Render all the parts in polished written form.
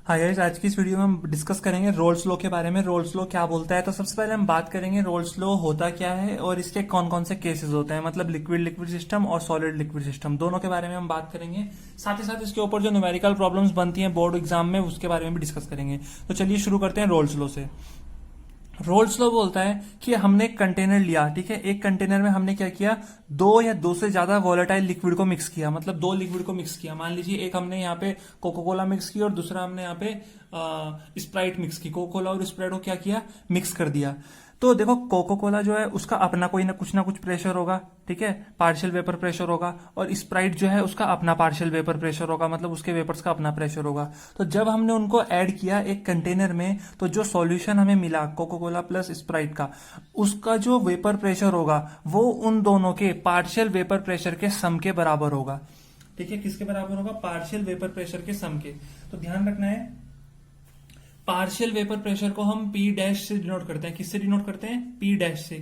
हाँ गाइस, आज की इस वीडियो में हम डिस्कस करेंगे रोल्स लॉ के बारे में। रोल्स लॉ क्या बोलता है, तो सबसे पहले हम बात करेंगे रोल्स लॉ होता क्या है और इसके कौन कौन से केसेस होते हैं, मतलब लिक्विड लिक्विड सिस्टम और सॉलिड लिक्विड सिस्टम, दोनों के बारे में हम बात करेंगे। साथ ही साथ इसके ऊपर जो न्यूमेरिकल प्रॉब्लम्स बनती हैं बोर्ड एग्जाम में, उसके बारे में भी डिस्कस करेंगे। तो चलिए शुरू करते हैं रोल्स लॉ से। रोल्स लॉ बोलता है कि हमने एक कंटेनर लिया, ठीक है। एक कंटेनर में हमने क्या किया, दो या दो से ज्यादा वोलेटाइल लिक्विड को मिक्स किया, मतलब दो लिक्विड को मिक्स किया। मान लीजिए एक हमने यहाँ पे कोको कोला मिक्स की और दूसरा हमने यहाँ पे स्प्राइट मिक्स की। कोको कोला और स्प्राइट को क्या किया, मिक्स कर दिया। तो देखो कोको कोला जो है उसका अपना कोई ना कुछ प्रेशर होगा, ठीक है, पार्शियल वेपर प्रेशर होगा। और स्प्राइट जो है उसका अपना पार्शियल वेपर प्रेशर होगा, मतलब उसके वेपर्स का अपना प्रेशर होगा। तो जब हमने उनको ऐड किया एक कंटेनर में, तो जो सॉल्यूशन हमें मिला कोको कोला प्लस स्प्राइट का, उसका जो वेपर प्रेशर होगा वो उन दोनों के पार्शियल वेपर प्रेशर के सम के बराबर होगा, ठीक है। किसके बराबर होगा, पार्शियल वेपर प्रेशर के सम के। तो ध्यान रखना है, पार्शियल वेपर प्रेशर को हम पी डैश से डिनोट करते हैं। किससे डिनोट करते हैं, पी डैश से,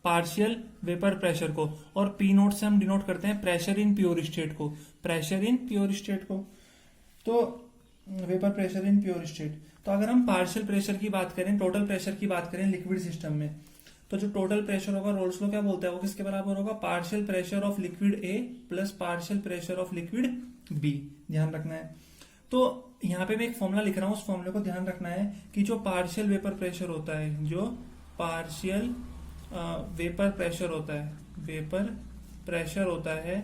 पार्शियल वेपर प्रेशर को। और पी नोट से हम डिनोट करते हैं प्रेशर इन प्योर स्टेट को, प्रेशर इन प्योर स्टेट को। तो vapour pressure in pure state. तो अगर हम पार्शियल प्रेशर की बात करें, टोटल प्रेशर की बात करें लिक्विड सिस्टम में, तो जो टोटल प्रेशर होगा रोल्स लॉ क्या बोलता है, वो किसके बराबर होगा, partial pressure of liquid A plus partial pressure of liquid B. ध्यान रखना है। तो यहाँ पे मैं एक फॉर्मूला लिख रहा हूं, उस फॉर्मूले को ध्यान रखना है कि जो पार्शियल वेपर प्रेशर होता है, जो पार्शियल वेपर प्रेशर होता है, वेपर प्रेशर होता है,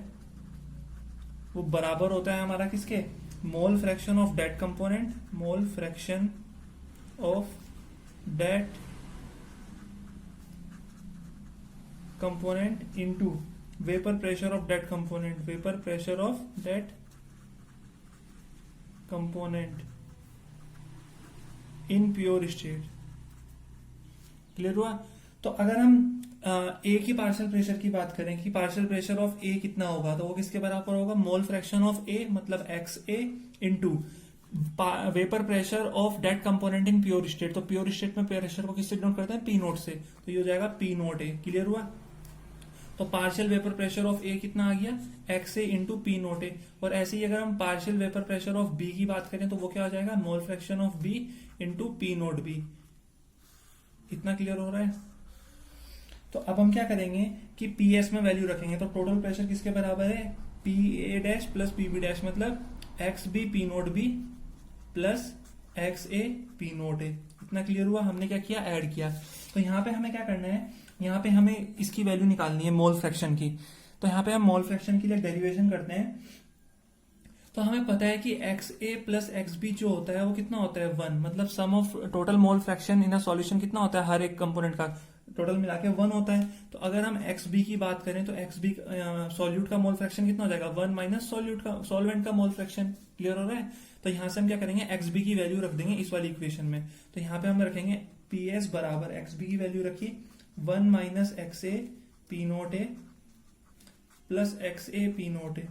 वो बराबर होता है हमारा किसके, mole fraction of that component, mole fraction of that component into vapour pressure of that component, vapour pressure of that component in pure state. Clear हुआ। तो अगर हम ए की पार्शियल प्रेशर की बात करें कि पार्शियल प्रेशर ऑफ ए कितना होगा, तो वो किसके बराबर होगा, मोल फ्रैक्शन ऑफ ए मतलब X A into vapour pressure of that component in pure state. तो प्योर स्टेट में प्रेशर को किससे डिनोट करते हैं, पी नोट से। तो ये हो जाएगा पी नोट ए। क्लियर हुआ। तो partial vapour pressure of A कितना आ गया, X A into P note A. और ऐसे ही अगर हम partial vapour pressure of B की बात करें तो वो क्या हो जाएगा, mole fraction of B into P note B. इतना क्लियर हो रहा है। तो अब हम क्या करेंगे कि पी एस में वैल्यू रखेंगे। तो टोटल प्रेशर किसके बराबर है, P A dash plus P B dash, मतलब X B P note B plus X A P note A. इतना क्लियर हुआ। हमने क्या किया, ऐड किया। तो यहाँ पे हमें क्या करना है, यहाँ पे हमें इसकी वैल्यू निकालनी है मोल फ्रैक्शन की। तो यहाँ पे हम मोल फ्रैक्शन के लिए डेरिवेशन करते हैं। तो हमें पता है कि X A plus X B जो होता है वो कितना होता है, 1, मतलब sum of total mole fraction in a solution कितना होता है, हर एक कंपोनेंट का टोटल मिला के 1 होता है। तो अगर हम एक्स बी की बात करें तो एक्स बी सॉल्यूट का मोल फ्रैक्शन कितना हो जाएगा, 1 माइनस सॉल्यूट का, सॉल्वेंट का मोल फ्रैक्शन। क्लियर हो रहा है। तो यहां से हम क्या करेंगे, एक्स बी की वैल्यू रख देंगे इस वाली इक्वेशन में। तो यहाँ पे हम रखेंगे पी एस बराबर एक्स बी की वैल्यू रखी 1 minus X A P note A plus X A P note A.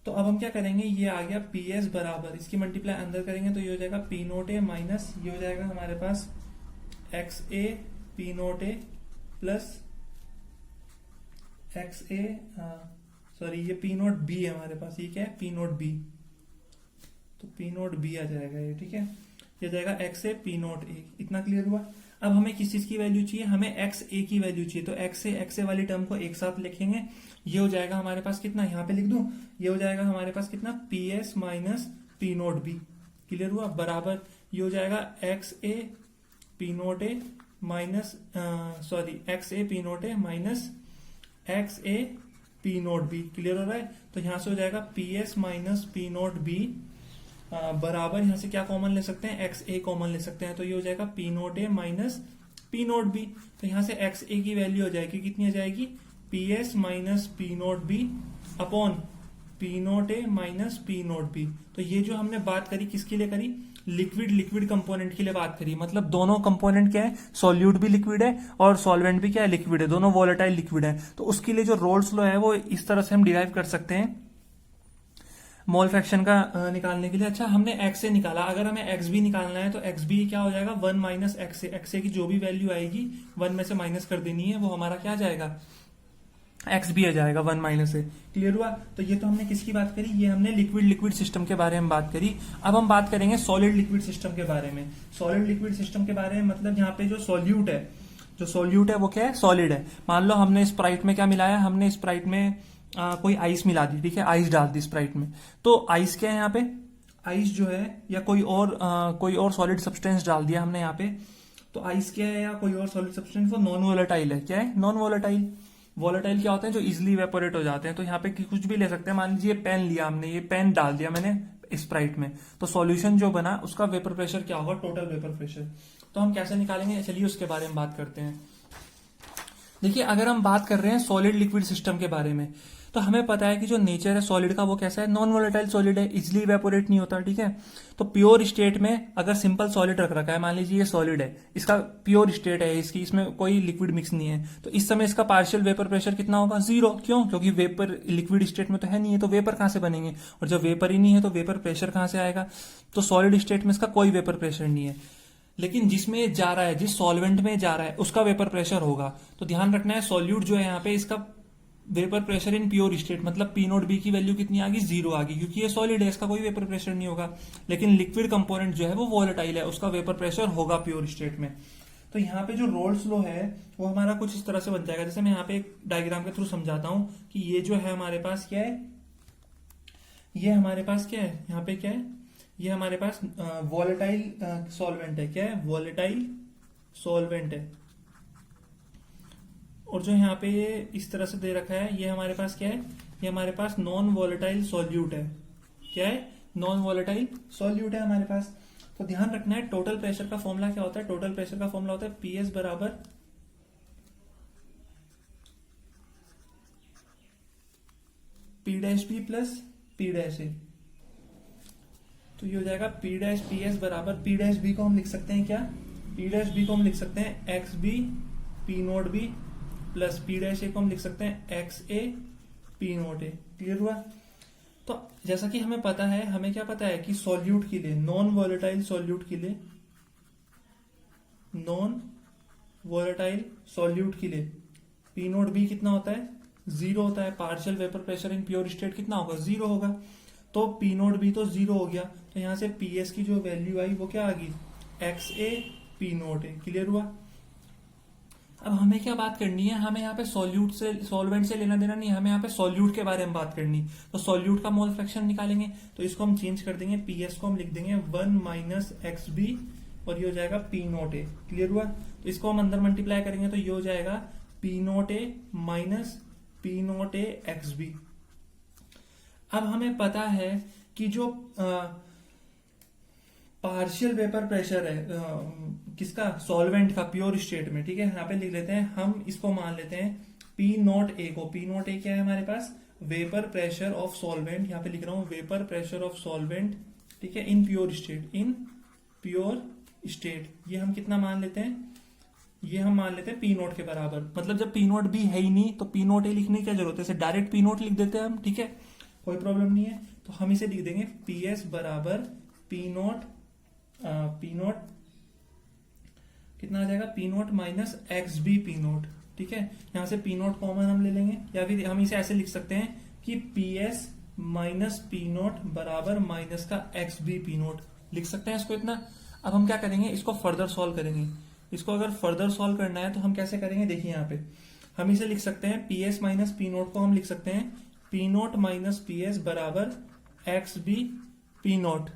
तो अब हम क्या करेंगे, ये आ गया पी एस बराबर, इसकी मल्टीप्लाई अंदर करेंगे तो ये हो जाएगा पी नोट ए माइनस ये हो जाएगा हमारे पास X A P note A plus X A, sorry ये पी नोट बी है हमारे पास, ये क्या है, पी नोट बी। तो पी नोट बी आ जाएगा ये, ठीक है। ये जाएगा X A P note A. इतना क्लियर हुआ। अब हमें किस चीज की वैल्यू चाहिए, हमें एक्स ए की वैल्यू चाहिए। तो एक्स ए वाली टर्म को एक साथ लिखेंगे। ये हो जाएगा हमारे पास कितना, यहाँ पे लिख दूं, ये हो जाएगा हमारे पास कितना, P S minus P note B. Clear हुआ। बराबर ये हो जाएगा X A P note A minus, sorry X A P note A minus X A P note B. Clear हो रहा है। तो यहां से हो जाएगा P S minus P note B बराबर, यहां से क्या कॉमन ले सकते हैं, एक्स ए कॉमन ले सकते हैं। तो ये हो जाएगा P note A minus P note B. तो यहां से एक्स ए की वैल्यू हो जाएगी, कितनी आ जाएगी, P S minus P note B upon P note A minus P note B. तो ये जो हमने बात करी किसके लिए करी, लिक्विड लिक्विड कंपोनेंट के लिए बात करी। मतलब दोनों कंपोनेंट क्या है, सॉल्यूट भी लिक्विड है और सॉल्वेंट भी क्या है, लिक्विड है, दोनों वोलेटाइल लिक्विड है। तो उसके लिए जो रोल्स लॉ है वो इस तरह से हम डिराइव कर सकते हैं मोल फ्रैक्शन का निकालने के लिए। अच्छा, हमने एक्स ए निकाला, अगर हमें एक्स बी निकालना है तो एक्स बी क्या हो जाएगा, 1 माइनस एक्स ए। एक्स ए की जो भी वैल्यू आएगी 1 में से माइनस कर देनी है, वो हमारा क्या आ जाएगा, एक्स भी आ जाएगा 1 माइनस ए। क्लियर हुआ? तो ये तो हमने किसकी बात करी, ये हमने लिक्विड लिक्विड सिस्टम के बारे में बात करी। अब हम बात करेंगे सॉलिड लिक्विड सिस्टम के बारे में। सॉलिड लिक्विड सिस्टम के बारे में मतलब यहाँ पे जो सॉल्यूट है वो क्या है, सॉलिड है। मान लो हमने स्प्राइट में क्या मिलाया, हमने स्प्राइट में कोई आइस मिला दी, ठीक है, आइस डाल दी स्प्राइट में। तो आइस क्या है यहाँ पे, आइस जो है या कोई और सॉलिड सब्सटेंस डाल दिया हमने यहाँ पे। तो आइस क्या है या कोई और सॉलिड सब्सटेंस, वो नॉन वोलेटाइल है। क्या है, नॉन वोलेटाइल। वोलेटाइल क्या होते हैं, जो इजिली वेपोरेट हो जाते हैं। तो यहाँ पे कुछ भी ले सकते हैं। मान लीजिए पेन लिया हमने, ये पेन डाल दिया मैंने स्प्राइट में, तो सॉल्यूशन जो बना उसका वेपर प्रेशर क्या होगा, टोटल वेपर प्रेशर। तो हम कैसे निकालेंगे, चलिए उसके बारे में बात करते हैं। देखिए, अगर हम बात कर रहे हैं सॉलिड लिक्विड सिस्टम के बारे में, तो हमें पता है कि जो नेचर है सॉलिड का वो कैसा है, नॉन वोलेटाइल सॉलिड है, इजिली इवेपोरेट नहीं होता, ठीक है। तो प्योर स्टेट में अगर सिंपल सॉलिड रख रखा है, मान लीजिए ये सॉलिड है, इसका प्योर स्टेट है, इसकी इसमें कोई लिक्विड मिक्स नहीं है, तो इस समय इसका पार्शियल वेपर प्रेशर कितना होगा, 0। क्यों? क्योंकि वेपर लिक्विड स्टेट में तो है नहीं है, तो वेपर कहां से बनेंगे, और जब वेपर ही नहीं है तो वेपर प्रेशर कहां से आएगा। तो सॉलिड स्टेट में इसका कोई वेपर प्रेशर नहीं है। लेकिन जिसमें जा रहा है, जिस सॉल्वेंट में जा रहा है, उसका वेपर प्रेशर होगा। तो ध्यान रखना है, सॉल्यूट जो है यहाँ पे, इसका vapour pressure in pure state मतलब पी नोट बी की वैल्यू कितनी आ गई, 0 आ गई, क्योंकि ये सॉलिड है, इसका कोई वेपर प्रेशर नहीं होगा। लेकिन लिक्विड कंपोनेंट जो है वो वोलेटाइल है, उसका वेपर प्रेशर होगा प्योर स्टेट में। तो यहाँ पे जो रोल्स लॉ है वो हमारा कुछ इस तरह से बन जाएगा। जैसे मैं यहाँ पे एक डायग्राम के थ्रू समझाता हूं कि ये जो है हमारे पास क्या है, ये हमारे पास क्या है, यहाँ पे क्या है, ये हमारे पास वोलेटाइल सॉल्वेंट है। क्या है, वोलेटाइल सॉल्वेंट है। और जो यहाँ पे ये इस तरह से दे रखा है, ये हमारे पास क्या है, ये हमारे पास नॉन वोलेटाइल सॉल्यूट है। क्या है, नॉन वोलेटाइल सॉल्यूट है हमारे पास। तो ध्यान रखना है, टोटल प्रेशर का फॉर्मूला क्या होता है, टोटल प्रेशर का फॉर्मूला होता है पीएस बराबर P dash B plus P dash A. तो ये हो जाएगा पी डैश पी एस बराबर, पी डैश बी को हम लिख सकते हैं क्या, पी डैश बी को हम लिख सकते हैं X B P note B plus P dash A को हम लिख सकते हैं X A P note A. Clear हुआ? तो जैसा कि हमें पता है, हमें क्या पता है कि सॉल्यूट के लिए, नॉन वोलेटाइल सॉल्यूट के लिए, नॉन वोलेटाइल सॉल्यूट के लिए पी नोट बी कितना होता है, 0 होता है। Partial vapour pressure in pure state कितना होगा, 0 होगा। तो पी नोट बी तो 0 हो गया, तो यहां से पीएस की जो वैल्यू आई वो क्या आ गई, x A P note A. Clear हुआ? अब हमें क्या बात करनी है, हमें यहाँ पे सॉल्यूट से, सॉल्वेंट से लेना देना नहीं, हमें यहाँ पे सॉल्यूट के बारे में बात करनी। तो सॉल्यूट का मोल फ्रैक्शन निकालेंगे, तो इसको हम चेंज कर देंगे, पीएस को हम लिख देंगे 1 माइनस एक्स बी, और ये हो जाएगा पी नोट ए। क्लियर हुआ? तो इसको हम अंदर मल्टीप्लाई करेंगे, तो ये हो जाएगा P note A minus P note A x B. अब हमें पता है कि जो पार्शियल वेपर प्रेशर है किसका, सॉल्वेंट का प्योर स्टेट में, ठीक है, यहाँ पे लिख लेते हैं हम, इसको मान लेते हैं पी नोट ए को। पी नोट ए क्या है हमारे पास, वेपर प्रेशर ऑफ सॉल्वेंट, यहाँ पे लिख रहा हूं वेपर प्रेशर ऑफ सॉल्वेंट, ठीक है, इन प्योर स्टेट, इन प्योर स्टेट। ये हम कितना मान लेते हैं, ये हम मान लेते हैं पी नोट के बराबर। मतलब जब पी नोट भी है ही नहीं तो पी नोट ए लिखने की क्या जरूरत है, इसे डायरेक्ट पी नोट लिख देते हैं हम, ठीक है, कोई प्रॉब्लम नहीं है। तो हम इसे लिख देंगे पी एस बराबर पी नोट कितना आ जाएगा, P note minus X B P naught, ठीक है। यहां से पी नोट कॉमन हम ले लेंगे, या फिर हम इसे ऐसे लिख सकते हैं कि P S minus P note बराबर माइनस का एक्स बी पी नोट, लिख सकते हैं इसको इतना। अब हम क्या करेंगे, इसको फर्दर सॉल्व करेंगे। इसको अगर फर्दर सॉल्व करना है तो हम कैसे करेंगे, देखिए यहाँ पे हम इसे लिख सकते हैं P S minus P note को हम लिख सकते हैं P note minus P S बराबर एक्स बी पी नोट।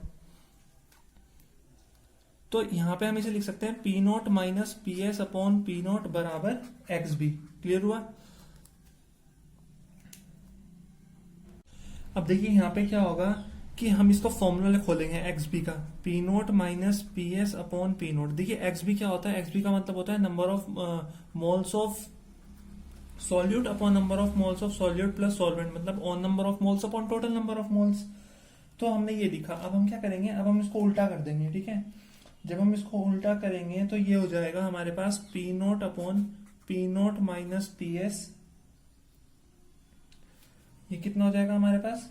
तो यहां पे हम इसे लिख सकते हैं P note minus P S upon P note बराबर एक्स बी। क्लियर हुआ? अब देखिए यहां पे क्या होगा कि हम इसको फॉर्मूला खोलेंगे एक्स बी का, P note minus P S upon P nought. देखिए एक्स बी क्या होता है, एक्स बी का मतलब होता है number of moles of solute upon number of moles of solute plus solvent, मतलब on number of moles upon total number of moles. तो हमने ये लिखा। अब हम क्या करेंगे, अब हम इसको उल्टा कर देंगे, ठीक है। जब हम इसको उल्टा करेंगे तो ये हो जाएगा हमारे पास P note upon P note minus P S, ये कितना हो जाएगा हमारे पास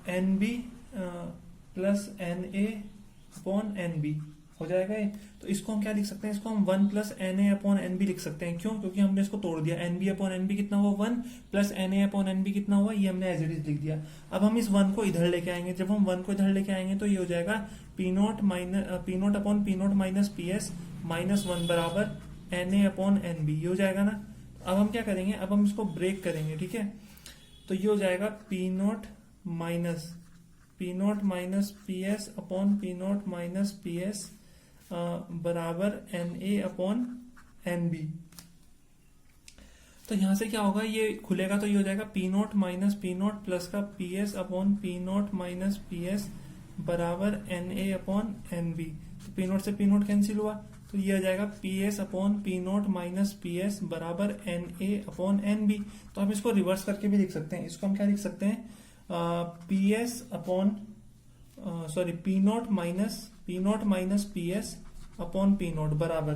N B plus N A upon N B. हो जाएगा ये। तो इसको हम क्या लिख सकते हैं, इसको हम 1 plus N A upon N B लिख सकते हैं। क्यों? क्योंकि हमने इसको तोड़ दिया। N B upon N B कितना हुआ 1 plus N A upon N B कितना हुआ, ये हमने एज इट इज लिख दिया। अब हम इस 1 को इधर लेके आएंगे। जब हम 1 को इधर लेके आएंगे तो ये हो जाएगा P note upon P note minus P S minus 1 बराबर N A upon N B, ये हो जाएगा ना। अब हम क्या करेंगे, अब हम इसको ब्रेक करेंगे, ठीक है। तो ये हो जाएगा P note minus P S upon P note minus P S बराबर N A upon N B. तो यहां से क्या होगा, ये खुलेगा तो ये हो जाएगा P note minus P nought plus का P S upon P note minus P S बराबर N A upon N B. तो पी नोट से पी नोट कैंसिल हुआ, तो ये आ जाएगा P S upon P note minus P S बराबर N A upon N B. तो हम इसको रिवर्स करके भी लिख सकते हैं। इसको हम क्या लिख सकते हैं, P S upon P note minus P S upon P note बराबर,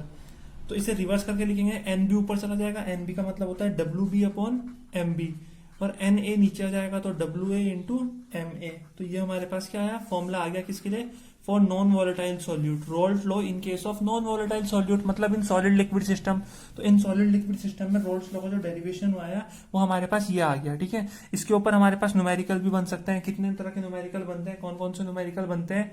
तो इसे रिवर्स करके लिखेंगे, एन बी ऊपर चला जाएगा, एन बी का मतलब होता है W B upon M B, और एन ए नीचे आ जाएगा तो W A into M A. तो ये हमारे पास क्या आया, फॉर्मूला आ गया किसके लिए, for non volatile solute, roles law in case of non volatile solute, मतलब इन सॉलिड लिक्विड सिस्टम। तो इन सॉलिड लिक्विड सिस्टम में रोल्स लॉ का जो डेरिवेशन आया वो हमारे पास ये आ गया, ठीक है। इसके ऊपर हमारे पास न्यूमेरिकल भी बन सकते हैं। कितने तरह के न्यूमेरिकल बनते हैं, कौन कौन से न्यूमेरिकल बनते हैं,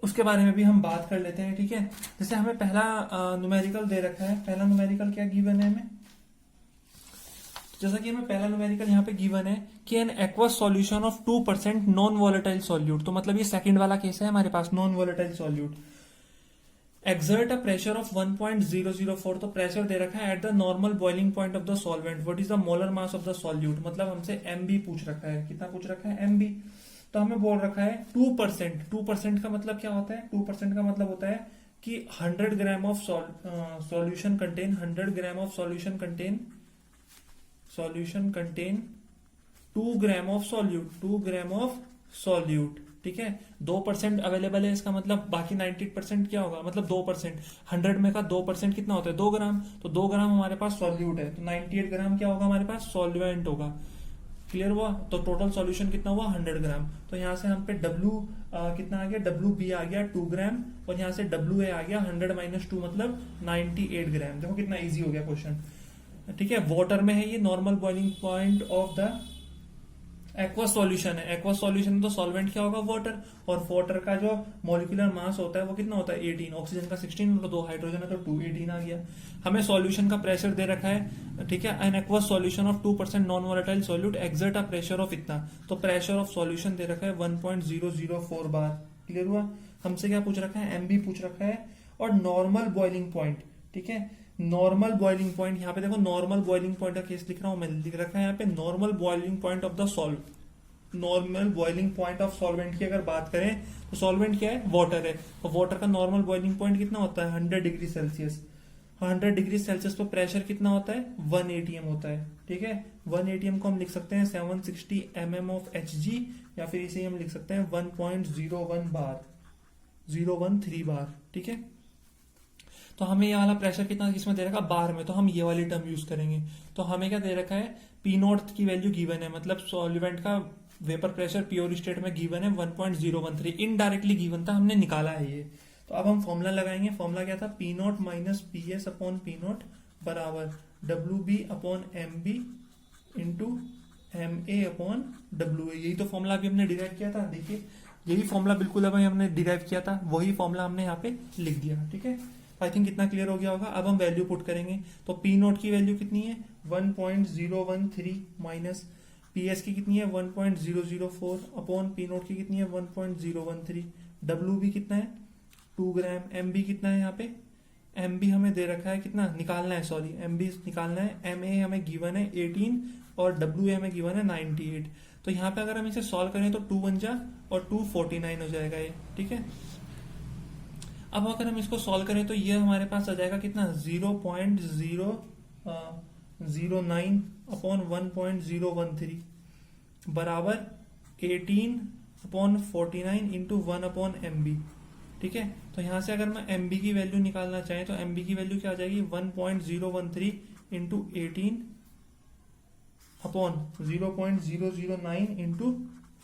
उसके बारे में भी हम बात कर लेते हैं, ठीक है। जैसे हमें पहला न्यूमेरिकल दे रखा है, पहला न्यूमेरिकल क्या गिवन है हमें, जैसा कि हमें पहला न्यूमेरिकल यहाँ पे गिवन है कि an aqueous solution of 2% non volatile solute. तो मतलब ये सेकंड वाला केस है हमारे पास, non volatile solute exert a pressure of 1.004। तो प्रेशर दे रखा है at the normal boiling point of the solvent, what is the molar mass of the solute. मतलब हमसे एम बी पूछ रखा है, कितना पूछ रखा है, एम बी। तो हमें बोल रखा है 2%। 2% का मतलब क्या होता है, 2% का मतलब होता है कि 100 gram of solution contain 100 gram of solution contain 2 gram of solute, 2 gram of solute, ठीक है। 2% अवेलेबल है, इसका मतलब बाकी 90% क्या होगा, मतलब 2%। 100 में का 2% कितना होता है, 2 ग्राम। तो 2 ग्राम हमारे पास सॉल्यूट है, तो 98 ग्राम क्या होगा हमारे पास, सॉल्वेंट होगा। क्लियर हुआ। तो टोटल सॉल्यूशन कितना हुआ, 100 ग्राम। तो यहां से हम पे डब्ल्यू कितना आ गया, डब्ल्यू बी आ गया 2 ग्राम, और यहां से डब्ल्यू ए आ गया 100 माइनस 2 मतलब 98 ग्राम। देखो कितना इजी हो गया क्वेश्चन, ठीक है। वाटर में है ये, normal boiling point of the aqueous solution है। एक्वस सॉल्यूशन तो सॉल्वेंट क्या होगा, वाटर, और वाटर का जो मॉलिक्यूलर मास होता है वो कितना होता है, 18। ऑक्सीजन का 16 और 2 हाइड्रोजन है तो 2, 18 आ गया। हमें सॉल्यूशन का प्रेशर दे रखा है, ठीक है। N aqueous solution of 2% non volatile solute exert a pressure of इतना, तो प्रेशर ऑफ सॉल्यूशन दे रखा है 1.004 बार। क्लियर हुआ। हमसे क्या पूछ रखा है, एमबी पूछ रखा है, और नॉर्मल बॉइलिंग पॉइंट, ठीक है। नॉर्मल बॉइलिंग पॉइंट, यहाँ पे देखो नॉर्मल बॉइलिंग पॉइंट का केस लिख रहा हूं मैं, लिख रखा है यहाँ पे normal boiling point of the normal boiling point of solvent की अगर बात करें तो सॉल्वेंट क्या है, वाटर है, और वाटर का नॉर्मल बॉइलिंग पॉइंट कितना होता है, 100 डिग्री सेल्सियस। 100 डिग्री सेल्सियस पर प्रेशर कितना होता है, 1 atm होता है, ठीक है। 1 atm को हम लिख सकते हैं 760 mm ऑफ Hg, या फिर इसे हम लिख सकते हैं 1.01 बार, 013 बार, ठीक है। तो हमें ये वाला प्रेशर कितना किसमें दे रखा है, बार में, तो हम ये वाली टर्म यूज करेंगे। तो हमें क्या दे रखा है, पी नॉट की वैल्यू गिवन है, मतलब सॉल्वेंट का वेपर प्रेशर प्योर स्टेट में गिवन है 1.013, इनडायरेक्टली गिवन था, हमने निकाला है ये। तो अब हम फॉर्मूला लगाएंगे। फॉर्मूला क्या था, P nought minus P S upon P nought बराबर W B upon M B into M A upon W A. यही तो फॉर्मूला अभी हमने डिराइव किया था, देखिए यही फॉर्मूला बिल्कुल अभी हमने डिराइव किया था, वही फॉर्मूला हमने यहाँ पे लिख दिया, ठीक है। आई थिंक इतना क्लियर हो गया होगा। अब हम वैल्यू पुट करेंगे, तो पी नोट की वैल्यू कितनी है 1.013 माइनस पी एस की कितनी है 1.004 अपॉन पी नोट की कितनी है 1.013, डब्ल्यू बी कितना है 2 ग्राम, एम बी कितना है यहाँ पे, एम बी हमें दे रखा है कितना निकालना है, सॉरी एम बी निकालना है, एम ए हमें गिवन है 18 और डब्ल्यू ए हमें गिवन है 98। तो यहाँ पे अगर हम इसे सॉल्व करें तो 2 बन जा और 2 49 हो जाएगा ये, ठीक है। अब अगर हम इसको सॉल्व करें तो ये हमारे पास आ जाएगा कितना 0.009 अपॉन 1.013 बराबर 18 upon 49 into 1 upon M B, ठीक है। तो यहां से अगर मैं एम बी की वैल्यू निकालना चाहें तो एम बी की वैल्यू क्या आ जाएगी 1.013 इंटू 18 अपॉन 0.009 इंटू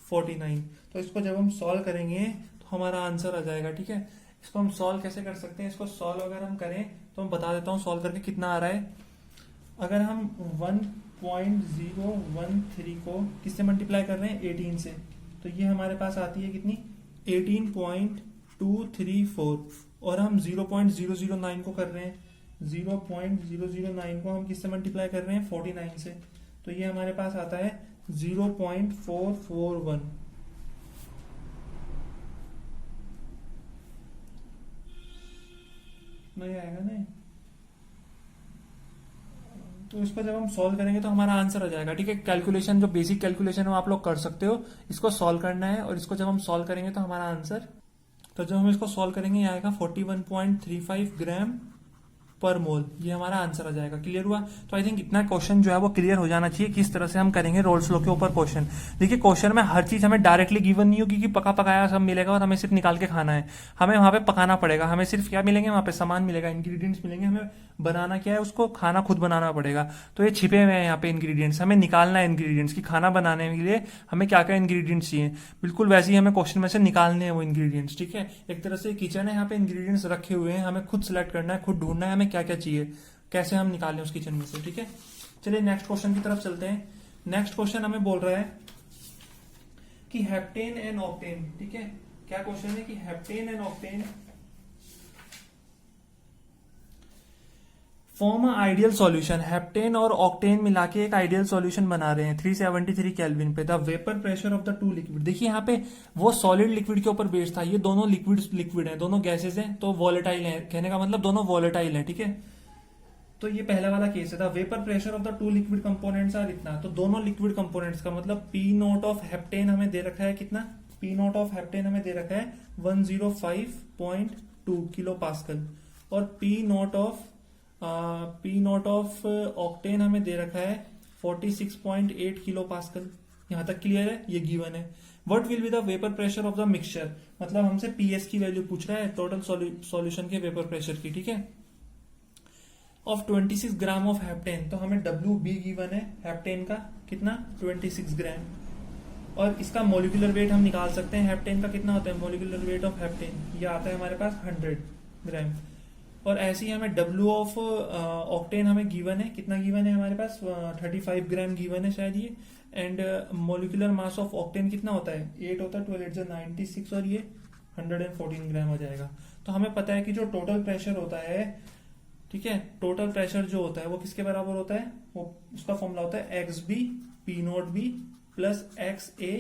49। तो इसको जब हम सॉल्व करेंगे तो हमारा आंसर आ जाएगा। ठीक है, इसको हम सॉल्व कैसे कर सकते हैं, इसको सॉल्व अगर हम करें तो मैं बता देता हूँ सॉल्व करके कितना आ रहा है। अगर हम 1.013 को किससे मल्टीप्लाई कर रहे हैं, 18 से, तो ये हमारे पास आती है कितनी, 18.234, और हम 0.009 को कर रहे हैं, 0.009 को हम किससे मल्टीप्लाई कर रहे हैं, 49 से, तो ये हमारे पास आता है 0.441। नहीं आएगा नहीं, तो इसको जब हम सॉल्व करेंगे तो हमारा आंसर आ जाएगा। ठीक है, कैलकुलेशन जो बेसिक कैलकुलेशन है वो आप लोग कर सकते हो, इसको सॉल्व करना है, और इसको जब हम सॉल्व करेंगे तो हमारा आंसर, तो जब हम इसको सॉल्व करेंगे ये आएगा 41.35 ग्राम पर मोल, ये हमारा आंसर आ जाएगा। क्लियर हुआ? तो आई थिंक इतना क्वेश्चन जो है वो क्लियर हो जाना चाहिए किस तरह से हम करेंगे रोल्स लॉ के ऊपर क्वेश्चन। देखिए क्वेश्चन में हर चीज हमें डायरेक्टली गिवन नहीं होगी कि पका पकाया सब मिलेगा और हमें सिर्फ निकाल के खाना है, हमें वहां पे पकाना पड़ेगा, हमें सिर्फ क्या मिलेंगे, वहां पे सामान मिलेगा, इंग्रेडिएंट्स मिलेंगे, हमें बनाना क्या है, उसको खाना खुद बनाना पड़ेगा। तो ये छिपे हुए हैं यहाँ पे इंग्रेडिएंट्स, हमें निकालना है इंग्रेडिएंट्स की खाना बनाने के लिए हमें क्या क्या इंग्रेडिएंट्स चाहिए, बिल्कुल वैसे ही हमें क्वेश्चन में से निकालने हैं वो इंग्रेडिएंट्स। ठीक है, एक तरह से किचन है, यहाँ पे इंग्रेडिएंट्स रखे हुए हैं, हमें खुद सिलेक्ट करना है, खुद ढूंढना है हमें क्या क्या चाहिए, कैसे हम निकालें उस किचन में से। ठीक है, चलिए नेक्स्ट क्वेश्चन की तरफ चलते हैं। नेक्स्ट क्वेश्चन हमें बोल रहा है कि हेप्टेन एंड ऑक्टेन। ठीक है, क्या क्वेश्चन है कि heptane and octane form a ideal solution. Heptane और ऑक्टेन मिला के एक आइडियल सॉल्यूशन बना रहे हैं 373 केल्विन पे। The vapour pressure of the two liquid, देखिए यहाँ पे वो सॉलिड लिक्विड के ऊपर बेस्ड था, ये दोनों लिक्विड है, दोनों गैसेज हैं, तो वॉलेटाइल है, कहने का मतलब दोनों वॉलेटाइल है। ठीक है, तो ये पहला वाला केस है, the vapour pressure of the two liquid components are इतना, तो दोनों लिक्विड कंपोनेंट्स का मतलब पी नोट ऑफ हेप्टेन हमें दे रखा है कितना, पी नोट ऑफ हेप्टेन हमें दे रखा है 105.2 किलो पास्कल, और पी नोट ऑफ ऑक्टेन हमें दे रखा है 46.8 किलो पास्कल। यहां तक क्लियर है, ये गिवन है। What will be the vapour pressure of the mixture, मतलब हमसे पीएस की वैल्यू पूछ रहा है, टोटल सॉल्यूशन के वेपर प्रेशर की। ठीक है, ऑफ 26 ग्राम ऑफ हेप्टेन, तो हमें डब्ल्यू बी गिवन है हेप्टेन का कितना, 26 ग्राम, और इसका मोलिकुलर वेट हम निकाल सकते हैं, हेप्टेन का कितना होता है मोलिकुलर वेट ऑफ हेप्टेन, ये आता है हमारे पास 100 ग्राम। और ऐसे ही हमें डब्ल्यू ऑफ ऑक्टेन हमें गिवन है, कितना गिवन है हमारे पास, 35 ग्राम गिवन है शायद ये, and molecular mass of octane कितना होता है, 8 होता है, 12 8 96, और ये 114 ग्राम हो जाएगा। तो हमें पता है कि जो टोटल प्रेशर होता है, ठीक है, टोटल प्रेशर जो होता है वो किसके बराबर होता है, वो उसका फॉर्मूला होता है X B P note B plus X A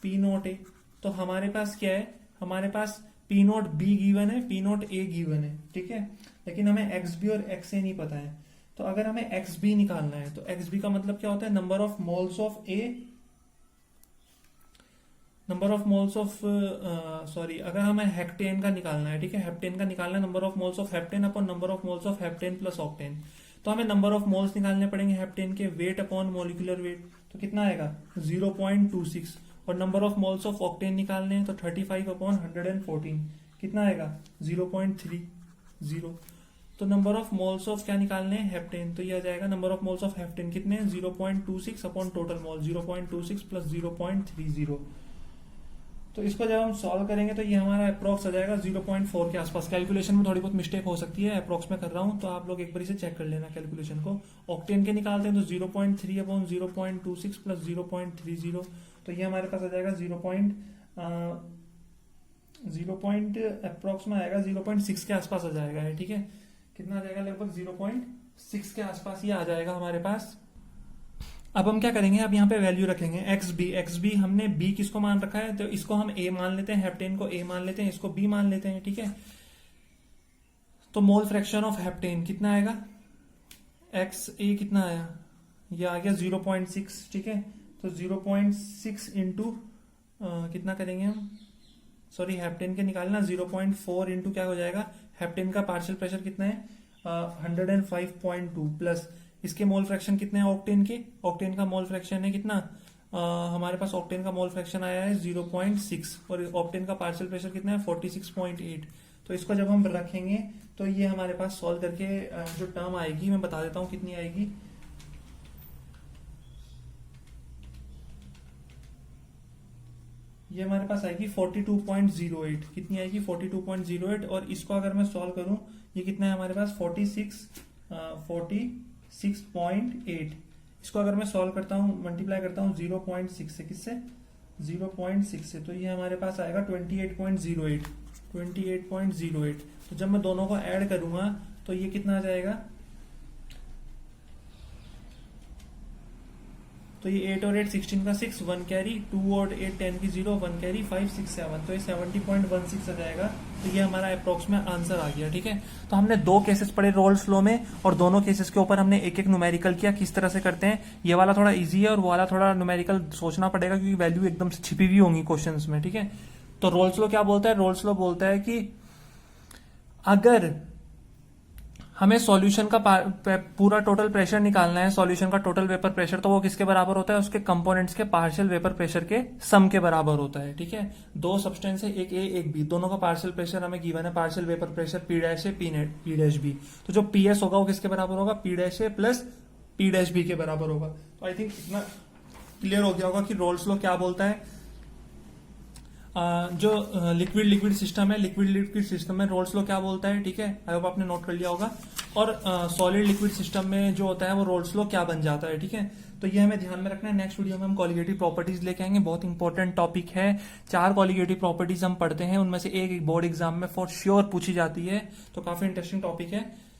P note A. तो हमारे पास क्या है, हमारे पास पी नोट बी गिवन है, पी नोट ए गिवन है। ठीक है, लेकिन हमें एक्स बी और एक्स ए नहीं पता है, तो अगर हमें एक्स बी निकालना है तो एक्स बी का मतलब क्या होता है, number of moles of A, number of moles of sorry, अगर हमें हेप्टेन का निकालना है, ठीक है, हेप्टेन का निकालना है, number of moles of heptane upon number of moles of heptane plus octane, तो हमें नंबर ऑफ मोल्स निकालने पड़ेंगे हेप्टेन के, वेट अपॉन मोलिकुलर वेट, तो कितना आएगा 0.26, और number of moles of octane निकालने हैं तो 35 अपॉन 114, कितना आएगा 0.30। तो नंबर ऑफ मोल्स ऑफ क्या निकालने हैं, हेप्टेन, तो ये आ जाएगा number of moles of heptane कितने हैं 0.26 अपॉन टोटल मोल 0.26 प्लस 0.30। तो इसको जब हम सॉल्व करेंगे तो ये हमारा अप्रोक्स आ जाएगा 0.4 के आसपास। कैलकुलेशन में थोड़ी बहुत मिस्टेक हो सकती है, अप्रोक्स में कर रहा हूं, तो आप लोग एक बार इसे चेक कर लेना कैलकुलेशन को। ऑक्टेन के निकालते हैं तो 0.3 अपॉन 0.26 प्लस 0.30, तो ये हमारे पास आ जाएगा 0. अप्रोक्स में आएगा 0.6 के आसपास आ जाएगा। ठीक है, कितना आ जाएगा, लगभग 0.6 के आसपास ये आ जाएगा हमारे पास। अब हम क्या करेंगे, अब यहाँ पे वैल्यू रखेंगे एक्स बी हमने बी किसको मान रखा है, तो इसको हम ए मान लेते हैं, हेप्टेन को ए मान लेते हैं, इसको बी मान लेते हैं। ठीक है, तो मोल फ्रैक्शन ऑफ हेप्टेन कितना आएगा, एक्स ए कितना आया, ये आ गया 0.6। ठीक है, तो 0.6 इंटू कितना करेंगे हम, सॉरी हेप्टेन के निकालना, 0.4 इंटू क्या हो जाएगा, हेप्टेन का पार्शियल प्रेशर कितना है 105.2 प्लस इसके मोल फ्रैक्शन कितने हैं ऑक्टेन के, ऑक्टेन का मोल फ्रैक्शन है कितना, हमारे पास ऑक्टेन का मोल फ्रैक्शन आया है 0.6, और ऑक्टेन का पार्शियल प्रेशर कितना है 46.8। तो इसको जब हम रखेंगे तो ये हमारे पास सॉल्व करके जो टर्म आएगी मैं बता देता हूं कितनी आएगी, ये हमारे पास आएगी 42.08, कितनी आएगी 42.08, और इसको अगर मैं सॉल्व करूं, ये कितना है हमारे पास 46.8। इसको अगर मैं सॉल्व करता हूं, मल्टीप्लाई करता हूं 0.6 से, किससे 0.6 से, तो ये हमारे पास आएगा 28.08, 28.08। तो जब मैं दोनों को ऐड करूंगा तो ये कितना आ जाएगा, तो ये 8 और 8 16 का 6, 1 कैरी, 2 और 8 10 की 0, 1 कैरी, 5 6 7, तो ये 70.16 आ जाएगा। तो ये हमारा अप्रोक्स में आंसर आ गया। ठीक है, तो हमने दो केसेस पढ़े रोल्स लॉ में, और दोनों केसेस के ऊपर हमने एक एक न्यूमेरिकल किया, किस तरह से करते हैं। ये वाला थोड़ा इजी है और वो वाला थोड़ा न्यूमेरिकल सोचना पड़ेगा, क्योंकि वैल्यू एकदम से छिपी हुई होंगी क्वेश्चन में। ठीक है, तो रोल्स लॉ क्या बोलता है, रोल्स लॉ बोलता है कि अगर हमें सॉल्यूशन का पूरा टोटल प्रेशर निकालना है, सॉल्यूशन का टोटल वेपर प्रेशर, तो वो किसके बराबर होता है, उसके कंपोनेंट्स के पार्शियल वेपर प्रेशर के सम के बराबर होता है। ठीक है, दो सब्सटेंस है, एक ए एक बी, दोनों का पार्शियल प्रेशर हमें गिवन है, partial vapour pressure P dash A P dash B, तो जो पी एस होगा वो किसके बराबर होगा, P dash A plus P dash B के बराबर होगा। तो आई थिंक इतना क्लियर हो गया होगा कि रोल्स लॉ क्या बोलता है। जो लिक्विड लिक्विड सिस्टम है, लिक्विड लिक्विड सिस्टम में रोल्स लॉ क्या बोलता है। ठीक है, आई होप आपने नोट कर लिया होगा। और सॉलिड लिक्विड सिस्टम में जो होता है वो रोल्स लॉ क्या बन जाता है। ठीक है, तो ये हमें ध्यान में रखना है। नेक्स्ट वीडियो में हम कॉलिगेटिव प्रॉपर्टीज लेके आएंगे, बहुत इंपॉर्टेंट टॉपिक है। 4 कॉलिगेटिव प्रॉपर्टीज हम पढ़ते हैं, उनमें से एक बोर्ड एग्जाम में फॉर श्योर पूछी जाती है, तो काफी इंटरेस्टिंग टॉपिक है।